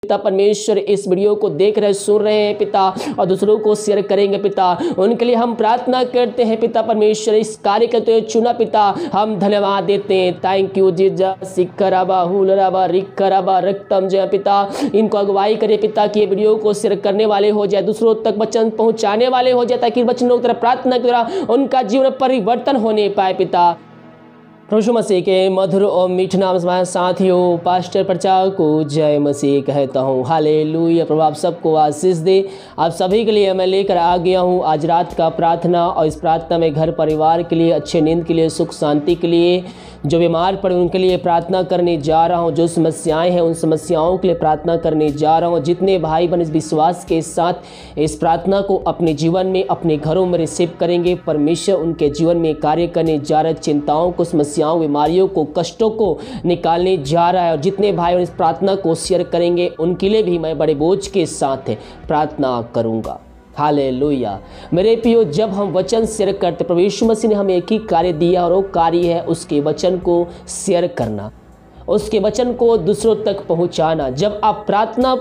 पिता परमेश्वर इस वीडियो को देख रहे सुन रहे हैं पिता और दूसरों को शेयर करेंगे पिता, उनके लिए हम प्रार्थना करते हैं पिता परमेश्वर। इस कार्य करते हुए चुना पिता, हम धन्यवाद देते हैं। Thank you Jesus. सिकराबा हुलराबा रिकराबा रक्तम जय पिता, इनको अगुवाई करे पिता कि ये वीडियो को शेयर करने वाले हो जाए, दूसरों तक वचन पहुंचाने वाले हो जाए, ताकि वचनों की तरह प्रार्थना के द्वारा उनका जीवन परिवर्तन होने पाए पिता। प्रभु यीशु मसीह के मधुर और मीठे नाम से साथियों पास्टर प्रचार को जय मसीह कहता हूँ। हालेलुया। प्रभु आप सबको आशीष दे। आप सभी के लिए मैं लेकर आ गया हूँ आज रात का प्रार्थना, और इस प्रार्थना में घर परिवार के लिए, अच्छे नींद के लिए, सुख शांति के लिए, जो बीमार पड़े उनके लिए प्रार्थना करने जा रहा हूँ, जो समस्याएं हैं उन समस्याओं के लिए प्रार्थना करने जा रहा हूँ। जितने भाई बहन इस विश्वास के साथ इस प्रार्थना को अपने जीवन में, अपने घरों में रिसीव करेंगे, परमेश्वर उनके जीवन में कार्य करने जा रहे, चिंताओं को, समस्याओं, बीमारियों को, कष्टों को निकालने जा रहा है। और जितने भाई बहन इस प्रार्थना को शेयर करेंगे उनके लिए भी मैं बड़े बोझ के साथ प्रार्थना करूँगा। हालेलुया। मेरे प्रियो, जब हम वचन शेयर करते, प्रभु यीशु मसीह ने हमें एक ही कार्य दिया और वो कार्य है उसके वचन को शेयर करना, उसके वचन को दूसरों तक पहुंचाना। जब आप प्रार्थना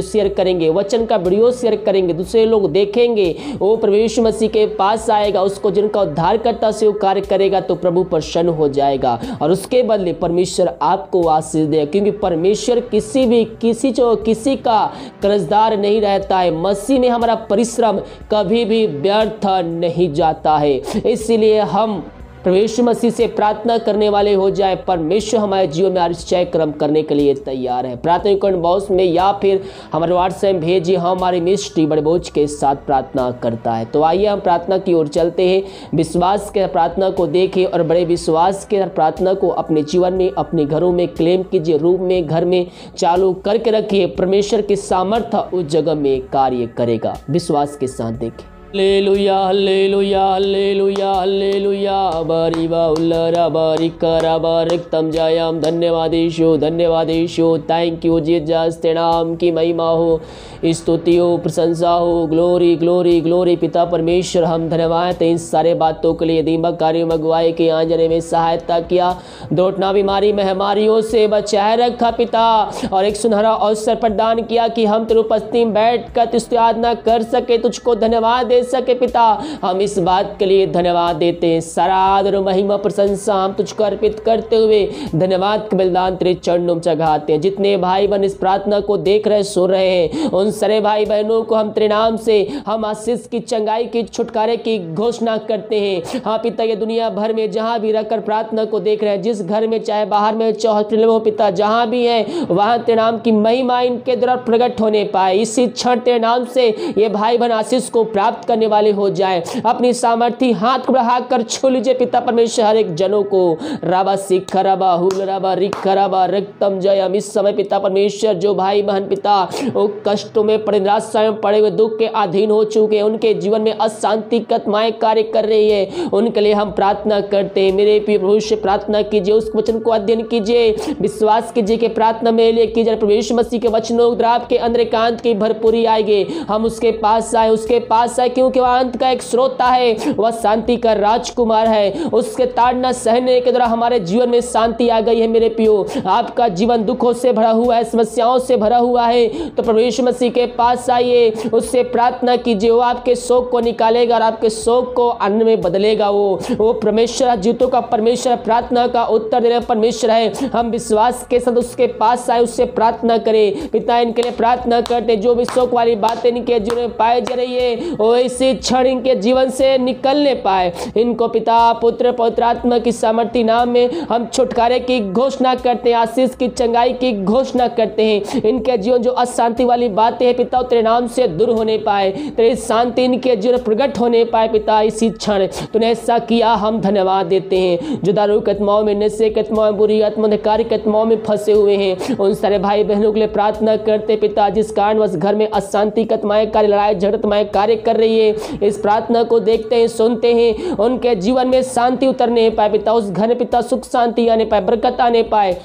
शेयर करेंगे, वचन का वीडियो शेयर करेंगे, दूसरे लोग देखेंगे, वो प्रभु यीशु मसीह के पास आएगा, उसको जिनका उद्धारकर्ता से वो कार्य करेगा तो प्रभु प्रसन्न हो जाएगा और उसके बदले परमेश्वर आपको आशीष देगा। क्योंकि परमेश्वर किसी का कर्जदार नहीं रहता है। मसीह में हमारा परिश्रम कभी भी व्यर्थ नहीं जाता है। इसीलिए हम प्रभु यीशु मसीह से प्रार्थना करने वाले हो जाए। परमेश्वर हमारे जीवन में आश्चर्य कर्म करने के लिए तैयार है। प्रार्थना कमेंट बॉक्स में या फिर हमारे व्हाट्सएप भेजिए, हमारी मिस्ट्री बड़े बोझ के साथ प्रार्थना करता है। तो आइए हम प्रार्थना की ओर चलते हैं। विश्वास के प्रार्थना को देखें और बड़े विश्वास के प्रार्थना को अपने जीवन में, अपने घरों में क्लेम कीजिए, रूम में, घर में चालू करके रखिए। परमेश्वर की सामर्थ्य उस जगह में कार्य करेगा। विश्वास के साथ देखें। Hallelujah hallelujah hallelujah hallelujah. बरिबा उल्लरा बरिकरा बरिकतम जयम। धन्यवाद यीशु, धन्यवाद यीशु। Thank you Jesus. तेरे नाम की महिमा हो, स्तुति हो, प्रशंसा हो, ग्लोरी ग्लोरी ग्लोरी। पिता परमेश्वर हम धन्यवाद हैं इन सारे बातों के लिए। दीमक कार्यों में अगुवाई की, आंजने में सहायता किया, दुर्घटना बीमारी महामारियों से बचाए रखा पिता, और एक सुनहरा अवसर प्रदान किया कि हम तेरे उपस्थिति में बैठ कर तुझको आराधना कर सके, तुझको धन्यवाद दे सके पिता। हम इस बात के लिए धन्यवाद देते हैं। सारा आदर महिमा प्रशंसा हम तुझको अर्पित करते हुए धन्यवाद के बलिदान तेरे चरणों में चढ़ाते हैं। जितने भाई बहन इस प्रार्थना को देख रहे, सुन रहे हैं, उन सारे भाई बहनों को हम तेरे नाम से हम आशीष की, चंगाई की, छुटकारे की घोषणा करते हैं। हाँ पिता, ये दुनिया भर में जहां भी रहकर प्रार्थना को देख रहे हैं, जिस घर में, चाहे बाहर में, चाहे हॉस्पिटल में हो पिता, जहां भी है वहां तेरे नाम की महिमा इनके द्वारा प्रकट होने पाए। इसी क्षण तेरे नाम से ये भाई बहन आशीष को प्राप्त करने वाले हो जाए। अपनी सामर्थ्य हाथ को बढ़ाकर छू लीजिए पिता परमेश्वर हर एक जनों को। राबा सिखराबा हुलराबा रिखराबा रक्तम जयम। इस समय पिता परमेश्वर जो भाई बहन पिता वो कष्टों में पड़े, निराशा में पड़े हुए, दुख के अधीन हो चुके हैं, उनके जीवन में अशांति कतमाएं कार्य कर रही है, उनके लिए हम प्रार्थना करते हैं। मेरे प्रिय प्रभु से प्रार्थना कीजिए, उस वचन को अध्ययन कीजिए, विश्वास कीजिए कि प्रार्थना में लिए कीजिए। प्रभु यीशु मसीह के वचनों द्वारा आपके अंदर एकांत की भरपूरी आएगी। हम उसके पास आए, उसके पास आए, क्योंकि वह अंत का एक श्रोता है, वह शांति का राजकुमार है। उसके ताड़ना सहने के द्वारा हमारे जीवन में शांति आ गई है। मेरे प्रियो, आपका जीवन दुखों से भरा हुआ है, समस्याओं से भरा हुआ है, तो प्रभु यीशु मसीह के पास आइए, उससे प्रार्थना कीजिए। वो आपके शोक को निकालेगा और आपके शोक को आनंद में बदलेगा। वो परमेश्वर, जीतों का परमेश्वर, प्रार्थना का उत्तर देने परमेश्वर है। हम विश्वास के साथ उसके पास आए, उससे प्रार्थना करें। पिता इनके लिए प्रार्थना करते, जो भी शोक वाली बातें इनके जीवन में पाई जा रही है वो इसी क्षण इनके जीवन से निकलने पाए। इनको पिता, पुत्र, पवित्र आत्मा की सामर्थ्य नाम में हम छुटकारे की घोषणा करते हैं, आशीष की, चंगाई की घोषणा करते हैं। इनके जीवन जो अशांति वाली बातें हैं पिता, तेरे नाम से दूर होने पाए, तेरी शांति इनके जीवन प्रकट होने पाए पिता। इसी क्षण तूने ऐसा किया, हम धन्यवाद देते हैं। जो दारू के आत्माओं में, नशे के आत्माओं में, बुरी आत्मा, अंधकार के आत्माओं में फंसे हुए हैं, उन सारे भाई बहनों के लिए प्रार्थना करते पिता, जिस कारण उस घर में अशांति की आत्माएं कार्य, लड़ाई झगड़तमाएं कार्य कर रही है, इस प्रार्थना को देखते हैं, सुनते हैं, उनके जीवन में शांति उतरने पाए पिता, उस घर में पिता सुख शांति आने पाए, बरकत आने पाए।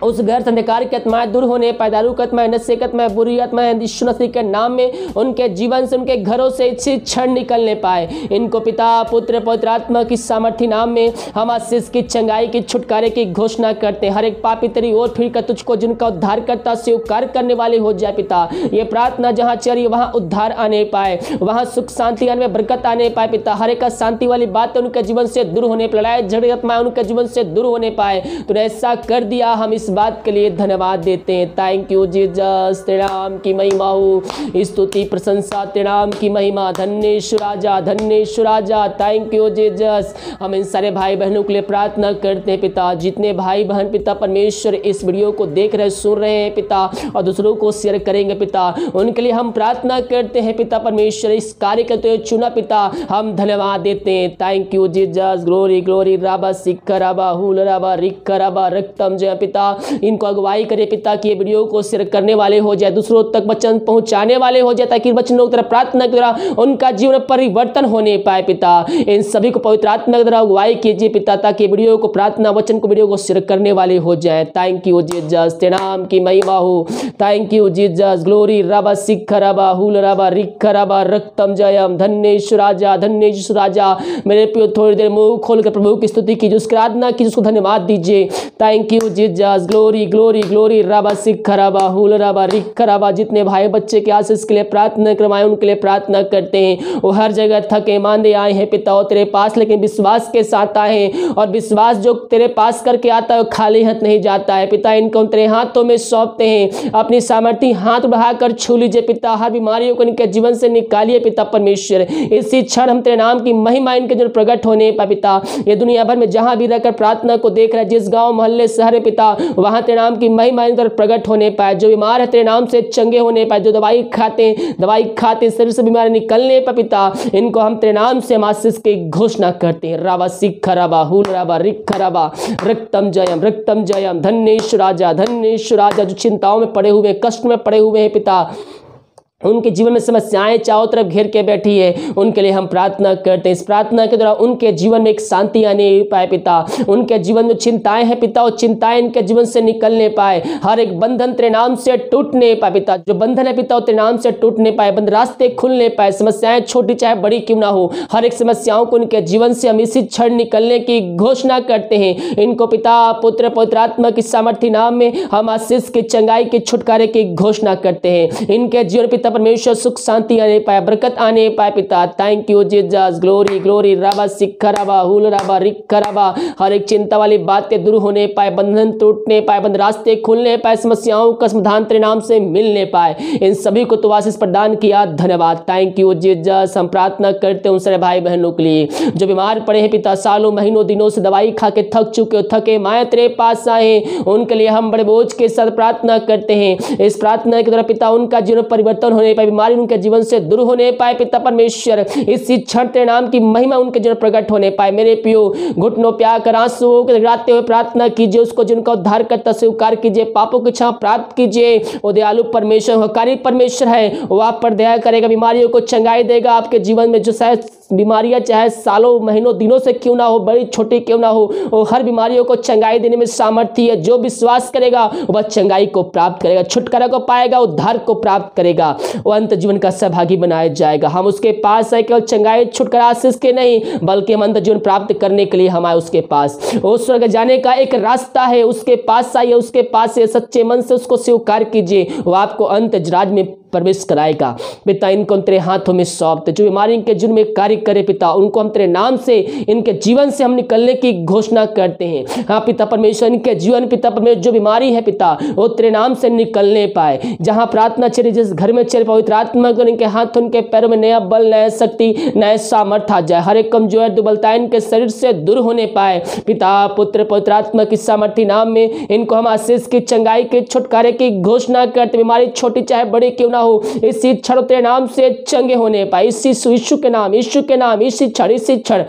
उस घर से अंधकार की आत्माएं दूर होने पाए, दारू की आत्माएं, नशे की आत्माएं, बुरी आत्माएं यीशु मसीह के नाम में उनके जीवन से, उनके घरों से इसी क्षण निकलने पाए। इनको पिता पुत्र पवित्र आत्मा की सामर्थ्य नाम में हम आशीष की, चंगाई की, छुटकारे की घोषणा करते हैं। हर एक पापी तेरी ओर फिर कर तुझको जिनका उद्धार करता स्वीकार करने वाले हो जाए पिता। ये प्रार्थना जहाँ चली वहाँ उद्धार आने पाए, वहाँ सुख शांति आने में, बरकत आने पाए पिता। हर एक शांति वाली बातें उनके जीवन से दूर होने, लड़ाई झगड़े आत्माएं उनके जीवन से दूर होने पाए। तूने ऐसा कर दिया, हम इस बात के लिए धन्यवाद देते हैं। थैंक यू जीसस, तेरे नाम की महिमा हो, स्तुति प्रशंसा तेरे नाम की महिमा। धन्य राजा, धन्य राजा, थैंक यू जीसस। हम इन सारे भाई बहनों के लिए प्रार्थना करते हैं पिता। जितने भाई बहन पिता परमेश्वर इस वीडियो को देख रहे, सुन रहे हैं पिता, और दूसरों को शेयर करेंगे पिता, उनके लिए हम प्रार्थना करते हैं पिता परमेश्वर। इस कार्य के तो चुना पिता, हम धन्यवाद देते हैं। Thank you Jesus, glory glory. राबा सिक्का राबा हुल राबा रिक्का राबा रक्तम जय पिता। इनको अगुवाई करे पिता कि ये वीडियो को शेयर करने वाले हो जाए, दूसरों तक वचन पहुंचाने वाले हो जाए, ताकि वचनों की तरफ प्रार्थना के द्वारा उनका जीवन परिवर्तन होने पाए पिता। इन सभी को पवित्र आत्मा के द्वारा अगुवाई कीजिए पिता, ताकि वीडियो को, प्रार्थना वचन को, वीडियो को शेयर करने वाले हो जाए। थैंक यू जीसस, तेरे नाम की महिमा हो। Thank you Jesus, glory. रबा सिक्खा रबा हुल रबा रिक्खा रबा रक्तम जयम। धन्य राजा, धन्य राजा। मेरे प्रियो थोड़ी देर मुंह खोलकर प्रभु की स्तुति कीजिए, उसकी आराधना कीजिए, उसको धन्यवाद दीजिए। Thank you Jesus, glory glory glory. रबा सिक्खा रबा हुल रबा रिक्खा रबा। जितने भाई बच्चे के आशीष के लिए प्रार्थना करवाएं, उनके लिए प्रार्थना करते हैं। वो हर जगह थके मांदे आए हैं पिता, और तेरे पास लेकिन विश्वास के साथ आए हैं, और विश्वास जो तेरे पास करके आता है खाली हाथ नहीं जाता है पिता। इनको तेरे हाथों में सौंपते हैं, अपनी सामर्थ्य हाथ बढ़ाकर छू लीजिए पिता। हर बीमारियों को इनके जीवन से निकालिए पिता परमेश्वर। इसी क्षण हम तेरे नाम की महिमा इनके जो प्रकट होने पाए पिता। ये दुनिया भर में जहां भी रहकर प्रार्थना को देख रहे हैं, जिस गांव मोहल्ले शहर है पिता, वहां तेरे नाम की महिमा इन पर प्रकट होने पाए। जो बीमार है तेरे नाम से चंगे होने पाए, जो दवाई खाते शरीर से बीमारी निकलने पर पिता, इनको हम तेरे नाम से आशीष की घोषणा करते हैं। राबा सिक्खा राबा हुल राबा रिक्खा राबा रक्तम जयम, रक्तम जयम। धन्य राजा, धन्य राजा। जो चिंताओं में पड़े हुए, कष्ट में पड़े हुए हैं पिता, उनके जीवन में समस्याएं चारों तरफ घेर के बैठी है, उनके लिए हम प्रार्थना करते हैं। इस प्रार्थना के द्वारा उनके जीवन में एक शांति आने पाए पिता। उनके जीवन में चिंताएं हैं पिता, और चिंताएं इनके जीवन से निकलने पाए। हर एक बंधन तेरे नाम से टूटने पाए पिता। जो बंधन है पिता, तेरे नाम से टूटने पाए, बंद रास्ते खुलने पाए। समस्याएं छोटी चाहे बड़ी क्यों ना हो, हर एक समस्याओं को उनके जीवन से हम इसी क्षण निकलने की घोषणा करते हैं। इनको पिता पुत्र पवित्र आत्मा की सामर्थ्य नाम में हम आशीष की, चंगाई की, छुटकारे की घोषणा करते हैं। इनके जीवन पिता परमेश्वर सुख शांति आने पाए, बरकत आने पाए पिता। Thank you Jesus, glory glory. रबा सिक्खा रबा हुल रबा रिक्खा रबा। हर एक चिंता वाली बातें दूर होने पाए, बंधन टूटने पाए, बंद रास्ते खुलने पाए, समस्याओं का समाधान तेरे नाम से मिलने पाए। इन सभी को तो आशीष प्रदान किया, धन्यवाद। Thank you Jesus. हम प्रार्थना करते हैं उन सारे भाई बहनों के लिए जो बीमार पड़े हैं पिता, सालों महीनों दिनों से दवाई खा के थक चुके, थके माए तेरे पास आए, उनके लिए हम बड़े बोझ के साथ प्रार्थना करते हैं। इस प्रार्थना के द्वारा पिता उनका जीवन परिवर्तन होने पाए, बीमारी उनके जीवन से दूर होने पाए पिता परमेश्वर। इसी क्षण तेरे नाम की महिमा उनके जीवन प्रकट होने पाए। मेरे पियो घुटनों पे आकर आंसुओं के गिराते हुए प्रार्थना कीजिए, उसको जिनका उद्धार करता स्वीकार कीजिए, पापों की क्षमा प्राप्त कीजिए। वो दयालु परमेश्वर, हकारी परमेश्वर है, वो आप पर दया करेगा, बीमारियों को चंगाई देगा। आपके जीवन में जो शायद बीमारियां चाहे सालों महीनों दिनों से क्यों ना हो, बड़ी छोटी क्यों ना हो, वो हर बीमारियों को चंगाई देने में सामर्थ्य है। जो विश्वास करेगा वह चंगाई को प्राप्त करेगा, छुटकारा को पाएगा, उद्धार को प्राप्त करेगा, वो अंत जीवन का सहभागी बनाया जाएगा। हम उसके पास है केवल चंगाई छुटकारा आशीष के नहीं, बल्कि हम अंत जीवन प्राप्त करने के लिए हम आए उसके पास। वो स्वर्ग जाने का एक रास्ता है, उसके पास आइए, उसके पास से सच्चे मन से उसको स्वीकार कीजिए, वो आपको अंत राज में प्रवेश कराएगा। पिता इनको तेरे हाथों में सौंपते, जो बीमारी इनके जीवन में कार्य करे पिता, उनको हम तेरे नाम से, इनके जीवन से हम निकलने की घोषणा करते हैं। हाँ पिता परमेश्वर, इनके जीवन पिता परमेश्वर जो बीमारी है पिता, वो तेरे नाम से निकलने पाए। जहां प्रार्थना चली, जिस घर में चले, पवित्र आत्मा को इनके हाथों, इनके पैरों में नया बल, नया शक्ति, नया सामर्थ्य आ जाए। हर एक कमजोर दुर्बलता इनके शरीर से दूर होने पाए पिता पुत्र पवित्र आत्मा की सामर्थ्य नाम में इनको हम आशीष की, चंगाई के, छुटकारे की घोषणा करते। बीमारी छोटी चाहे बड़ी क्यों ना हो, इसी क्षण तेरे नाम से चंगे होने पाए। इसी यीशु के नाम, यीशु के नाम, इसी क्षण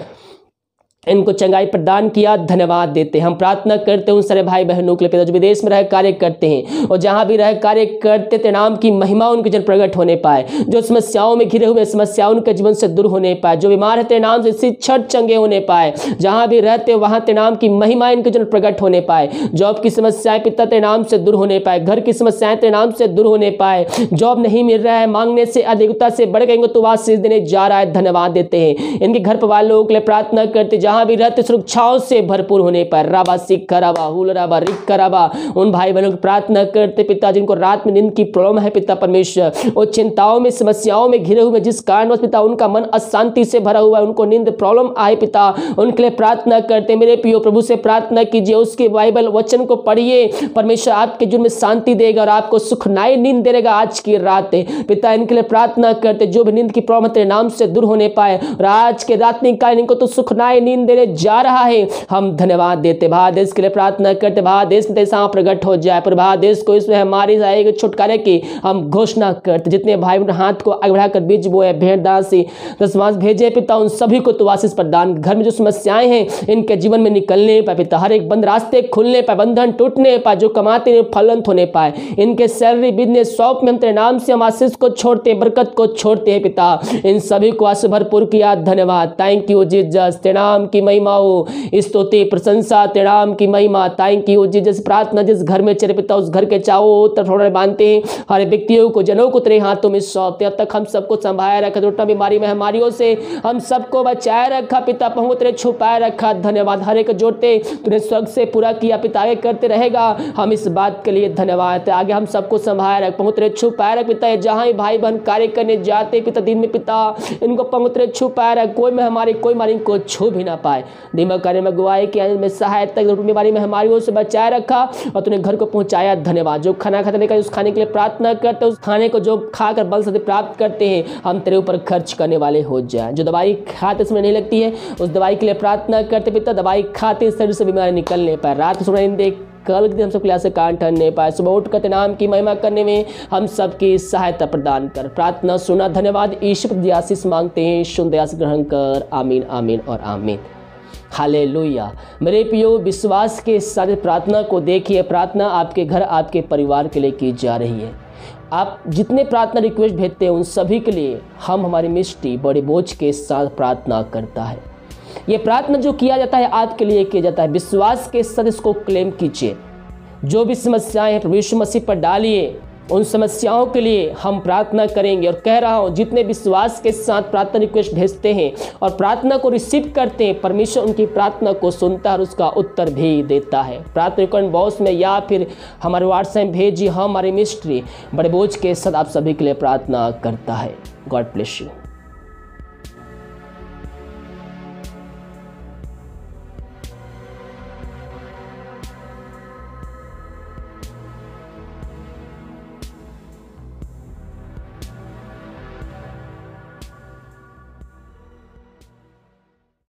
इनको चंगाई प्रदान किया, धन्यवाद देते हैं। हम प्रार्थना करते हैं उन सारे भाई बहनों के लिए पिता जो विदेश में रह कार्य करते हैं और जहां भी रह कार्य करते तेरे नाम की महिमा उनके जन प्रकट होने पाए, जो समस्याओं में घिरे हुए समस्याओं उनके जीवन से दूर होने पाए, जो बीमार है तेरे नाम से शिक्षण चंगे होने पाए, जहां भी रहते वहां तेरे नाम की महिमा इनके जन प्रकट होने पाए, जॉब की समस्याएं पिता तेरे नाम से दूर होने पाए, घर की समस्याएं तेरे नाम से दूर होने पाए, जॉब नहीं मिल रहा है, मांगने से अधिकता से बढ़ गए तो आशीष देने जा रहा है, धन्यवाद देते हैं। इनके घर परिवार लोगों के लिए प्रार्थना करते जहां भी रहते सुरक्षाओं से भरपूर होने पर राबा सिख राबा हुल राबा रिक राबा उन भाई बहनों की प्रार्थना करते पिता जिनको रात में नींद की प्रॉब्लम है पिता परमेश्वर, और चिंताओं में समस्याओं में घिरे हुए जिस कारणवश पिता उनका मन अशांति से भरा हुआ है, उनको नींद प्रॉब्लम आए पिता, उनके लिए प्रार्थना करते मेरे प्रियो प्रभु से प्रार्थना कीजिए, उसके बाइबल वचन को पढ़िए, परमेश्वर आपके जीवन में शांति देगा और आपको सुखनाई नींद देगा आज की रात पिता। इनके लिए प्रार्थना करते जो भी नींद की प्रॉब्लम तेरे नाम से दूर होने पाए और आज के रात निकाल इनको तो सुखनाई नींद देने जा रहा है, हम धन्यवाद देते। भारत देश के लिए प्रार्थना करते भारत देश में तेरे प्रकट हो जाए, पर भारत देश को इसमें हमारी जाएगी छुटकारे की हम घोषणा करते। जितने भाई हाथ को आगे बढ़ाकर बीज बोए भेंट दासी दसमांश भेजे पिता उन सभी को तो आशीष प्रदान, घर में जो समस्याएं हैं इनके जीवन में निकलने पाए पिता, हर एक बंद रास्ते खुलने पाए, बंधन टूटने पाए, जो कमाते हैं फलंत होने पाए, इनके सैलरी बिजनेस शॉप में हम तेरे नाम से हम आशीष को छोड़ते बरकत को छोड़ते हैं पिता, इन सभी को आशीष भरपूर किया, धन्यवाद। थैंक यू जीसस, तेरे नाम की महिमा हो, स्तुति प्रशंसा तेरे नाम की महिमा। Thank you Jesus. प्रार्थना जिस घर में चले पिता उस घर के चारों तरफ बांधते हैं, हर व्यक्तियों को जनों को तेरे हाथों में सौंपते, अब तक हम सबको संभाया रखा, रोटा बीमारी महामारियों से हम सबको बचाए रखा पिता, पहुँच तेरे छुपाए रखा, धन्यवाद। हर एक जोड़ते तूने स्वर्ग से पूरा किया पिता, आगे करते रहेगा, हम इस बात के लिए धन्यवाद। आगे हम सबको संभाया रख, पहुँच तेरे छुपाए रख पिता, जहाँ ही भाई बहन कार्य करने जाते पिता दिन में पिता इनको पहुँच तेरे छुपाए रख, कोई महामारी कोई मारी को छू भी ना पाए, दिमाग कार्य में गुआई के में सहायता बीमारी महामारियों से बचाए रखा और तूने घर को पहुंचाया, धन्यवाद। जो खाना खाते का उस खाने के लिए प्रार्थना करते उस खाने को जो खाकर बल से प्राप्त करते हैं हम तेरे ऊपर खर्च करने वाले हो जाए, जो दवाई खाते समय नहीं लगती है उस दवाई के लिए प्रार्थना करते पिता, दवाई खाते शरीर से बीमारी निकलने पाए, रात सुना देख कल के दिन हम सब क्लास से कान ठहरने पाए, सुबह उठ कर नाम की महिमा करने में हम सबकी सहायता प्रदान कर, प्रार्थना सुना, धन्यवाद। ईश्वर आशीष मांगते हैं, सुन दया से ग्रहण कर, आमीन आमीन और आमीन। हालेलुया। मेरे प्रियो विश्वास के साथ प्रार्थना को देखिए, प्रार्थना आपके घर आपके परिवार के लिए की जा रही है। आप जितने प्रार्थना रिक्वेस्ट भेजते हैं उन सभी के लिए हम हमारी मिस्ट्री बड़े बोझ के साथ प्रार्थना करता है। ये प्रार्थना जो किया जाता है आपके लिए किया जाता है, विश्वास के साथ इसको क्लेम कीजिए। जो भी समस्याएं हैं प्रभु यीशु मसीह पर डालिए, उन समस्याओं के लिए हम प्रार्थना करेंगे। और कह रहा हूँ जितने विश्वास के साथ प्रार्थना रिक्वेस्ट भेजते हैं और प्रार्थना को रिसीव करते हैं, परमेश्वर उनकी प्रार्थना को सुनता है और उसका उत्तर भी देता है। प्रार्थना रिक्वेस्ट बॉक्स में या फिर हमारे व्हाट्सएप भेजिए, हमारी मिस्ट्री बड़े बोझ के साथ आप सभी के लिए प्रार्थना करता है। God bless you.